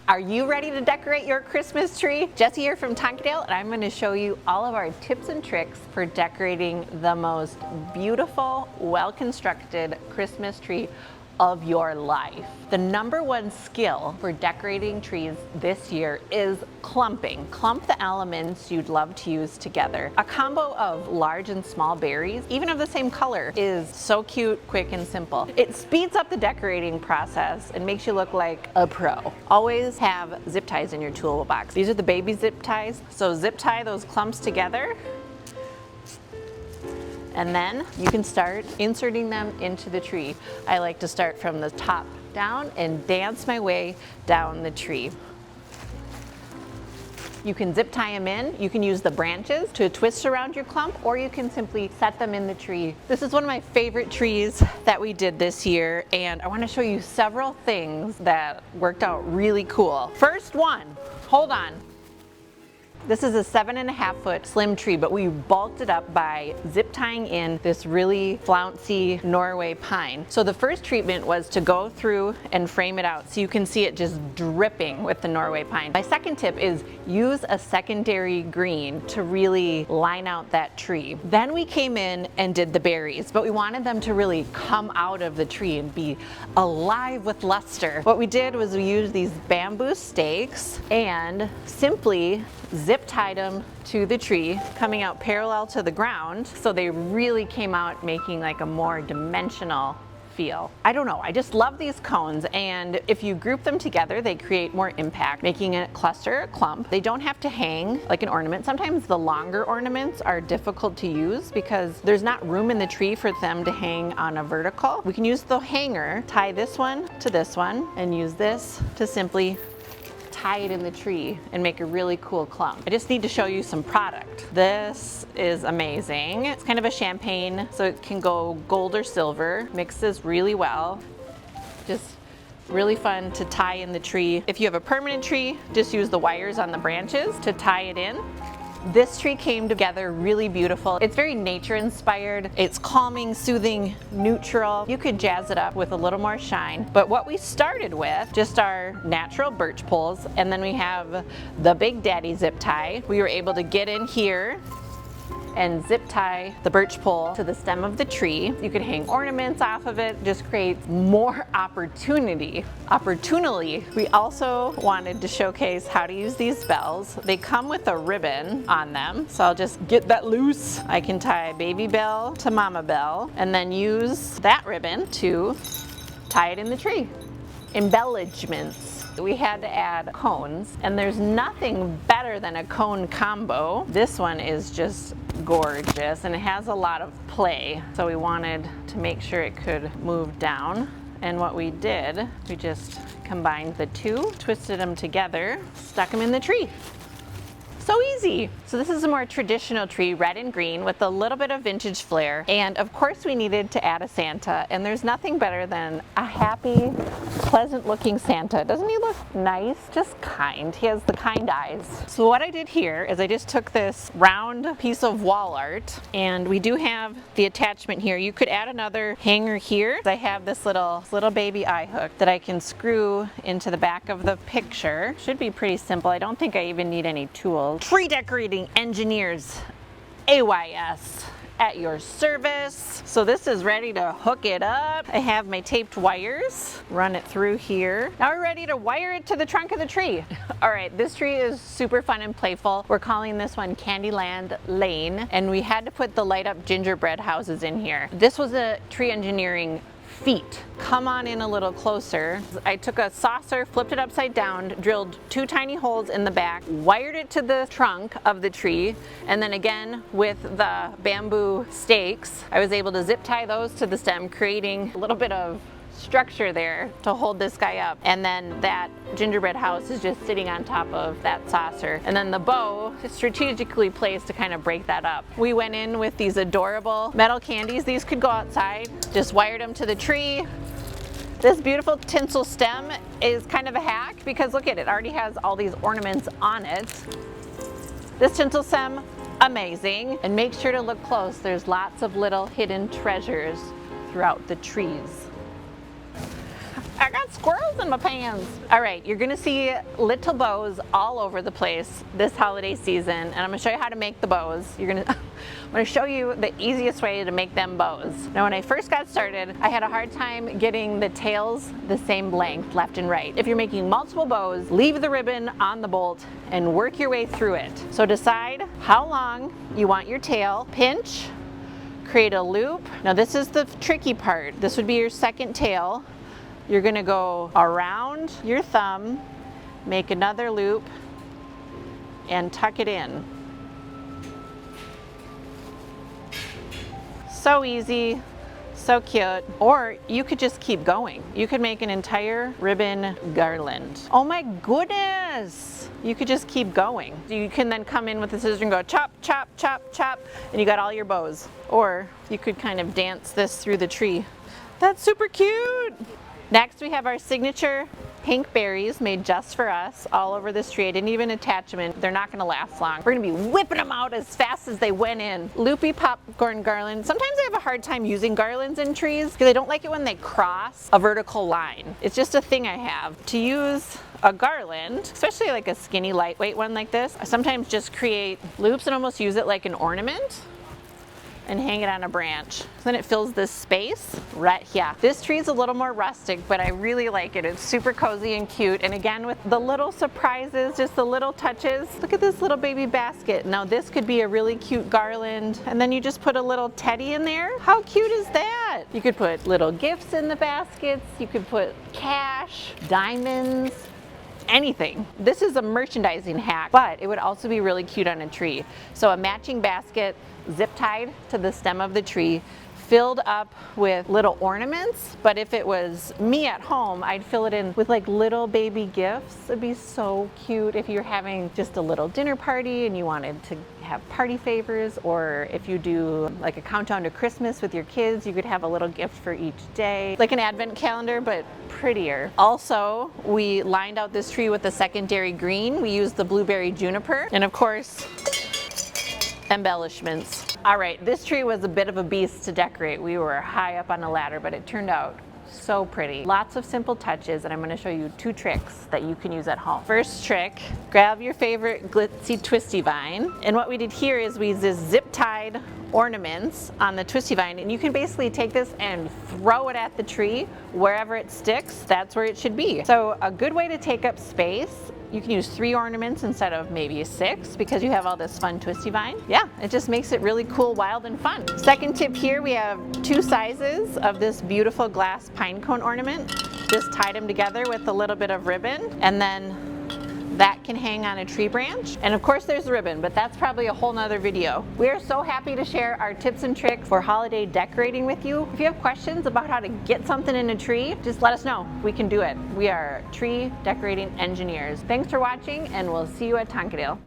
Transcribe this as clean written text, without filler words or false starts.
Are you ready to decorate your Christmas tree? Jessie here from Tonkadale, and I'm going to show you all of our tips and tricks for decorating the most beautiful, well-constructed Christmas tree of your life. The number one skill for decorating trees this year is clumping. Clump the elements you'd love to use together. A combo of large and small berries, even of the same color, is so cute, quick, and simple. It speeds up the decorating process and makes you look like a pro. Always have zip ties in your toolbox. These are the baby zip ties. So zip tie those clumps together, and then you can start inserting them into the tree. I like to start from the top down and dance my way down the tree. You can zip tie them in, you can use the branches to twist around your clump, or you can simply set them in the tree. This is one of my favorite trees that we did this year, and I want to show you several things that worked out really cool. First one, hold on. This is a 7.5 foot slim tree, but we bulked it up by zip tying in this really flouncy Norway pine. So the first treatment was to go through and frame it out so you can see it just dripping with the Norway pine. My second tip is use a secondary green to really line out that tree. Then we came in and did the berries, but we wanted them to really come out of the tree and be alive with luster. What we did was we used these bamboo stakes and simply zip tied them to the tree, coming out parallel to the ground, so they really came out making like a more dimensional feel. I don't know, I just love these cones, and if you group them together, they create more impact, making a cluster, a clump. They don't have to hang like an ornament. Sometimes the longer ornaments are difficult to use because there's not room in the tree for them to hang on a vertical. We can use the hanger, tie this one to this one, and use this to simply tie it in the tree and make a really cool clump. I just need to show you some product. This is amazing. It's kind of a champagne, so it can go gold or silver. Mixes really well. Just really fun to tie in the tree. If you have a permanent tree, just use the wires on the branches to tie it in. This tree came together really beautiful. It's very nature inspired. It's calming, soothing, neutral. You could jazz it up with a little more shine. But what we started with, just our natural birch poles, and then we have the Big Daddy zip tie. We were able to get in here and zip tie the birch pole to the stem of the tree. You could hang ornaments off of it, just creates more opportunity. We also wanted to showcase how to use these bells. They come with a ribbon on them, so I'll just get that loose. I can tie baby bell to mama bell, and then use that ribbon to tie it in the tree. Embellishments. We had to add cones, and there's nothing better than a cone combo. This one is just gorgeous, and it has a lot of play, so we wanted to make sure it could move down. And what we did, we just combined the two, twisted them together, stuck them in the tree. So easy. So this is a more traditional tree, red and green, with a little bit of vintage flair. And of course we needed to add a Santa, and there's nothing better than a happy, pleasant looking Santa. Doesn't he look nice? Just kind. He has the kind eyes. So what I did here is I just took this round piece of wall art, and we do have the attachment here. You could add another hanger here. I have this little baby eye hook that I can screw into the back of the picture. Should be pretty simple. I don't think I even need any tools. Tree decorating engineers, AYS, at your service. So this is ready to hook it up. I have my taped wires, run it through here. Now we're ready to wire it to the trunk of the tree. All right, this tree is super fun and playful. We're calling this one Candyland Lane, and we had to put the light up gingerbread houses in here. This was a tree engineering feet. Come on in a little closer. I took a saucer, flipped it upside down, drilled 2 tiny holes in the back, wired it to the trunk of the tree, and then again with the bamboo stakes, I was able to zip tie those to the stem, creating a little bit of structure there to hold this guy up. And then that gingerbread house is just sitting on top of that saucer. And then the bow is strategically placed to kind of break that up. We went in with these adorable metal candies. These could go outside. Just wired them to the tree. This beautiful tinsel stem is kind of a hack because look at it, already has all these ornaments on it. This tinsel stem, amazing. And make sure to look close. There's lots of little hidden treasures throughout the trees. I got squirrels in my pants. All right, you're gonna see little bows all over the place this holiday season, and I'm gonna show you how to make the bows. I'm gonna show you the easiest way to make them bows. Now, when I first got started, I had a hard time getting the tails the same length left and right. If you're making multiple bows, leave the ribbon on the bolt and work your way through it. So decide how long you want your tail, pinch, create a loop. Now this is the tricky part. This would be your second tail. You're gonna go around your thumb, make another loop, and tuck it in. So easy, so cute. Or you could just keep going. You could make an entire ribbon garland. Oh my goodness! You could just keep going. You can then come in with the scissors and go chop, chop, chop, chop, and you got all your bows. Or you could kind of dance this through the tree. That's super cute! Next, we have our signature pink berries made just for us all over this tree. I didn't even attach them in. They're not gonna last long. We're gonna be whipping them out as fast as they went in. Loopy popcorn garland. Sometimes I have a hard time using garlands in trees because I don't like it when they cross a vertical line. It's just a thing I have. To use a garland, especially like a skinny lightweight one like this, I sometimes just create loops and almost use it like an ornament and hang it on a branch. Then it fills this space right here. This tree is a little more rustic, but I really like it. It's super cozy and cute. And again, with the little surprises, just the little touches. Look at this little baby basket. Now this could be a really cute garland. And then you just put a little teddy in there. How cute is that? You could put little gifts in the baskets. You could put cash, diamonds, anything. This is a merchandising hack, but it would also be really cute on a tree. So a matching basket, zip tied to the stem of the tree, filled up with little ornaments. But if it was me at home, I'd fill it in with like little baby gifts. It'd be so cute if you're having just a little dinner party and you wanted to have party favors, or if you do like a countdown to Christmas with your kids, you could have a little gift for each day. Like an advent calendar, but prettier. Also, we lined out this tree with a secondary green. We used the blueberry juniper, and of course, embellishments. All right, this tree was a bit of a beast to decorate. We were high up on a ladder, but it turned out so pretty. Lots of simple touches, and I'm going to show you 2 tricks that you can use at home. First trick, grab your favorite glitzy twisty vine, and what we did here is we used this zip-tied ornaments on the twisty vine, and you can basically take this and throw it at the tree. Wherever it sticks, that's where it should be. So a good way to take up space, you can use 3 ornaments instead of maybe 6 because you have all this fun twisty vine. Yeah, it just makes it really cool, wild, and fun. Second tip here, we have 2 sizes of this beautiful glass pine cone ornament. Just tied them together with a little bit of ribbon, and then that can hang on a tree branch. And of course there's the ribbon, but that's probably a whole nother video. We are so happy to share our tips and tricks for holiday decorating with you. If you have questions about how to get something in a tree, just let us know. We can do it. We are tree decorating engineers. Thanks for watching, and we'll see you at Tonkadale.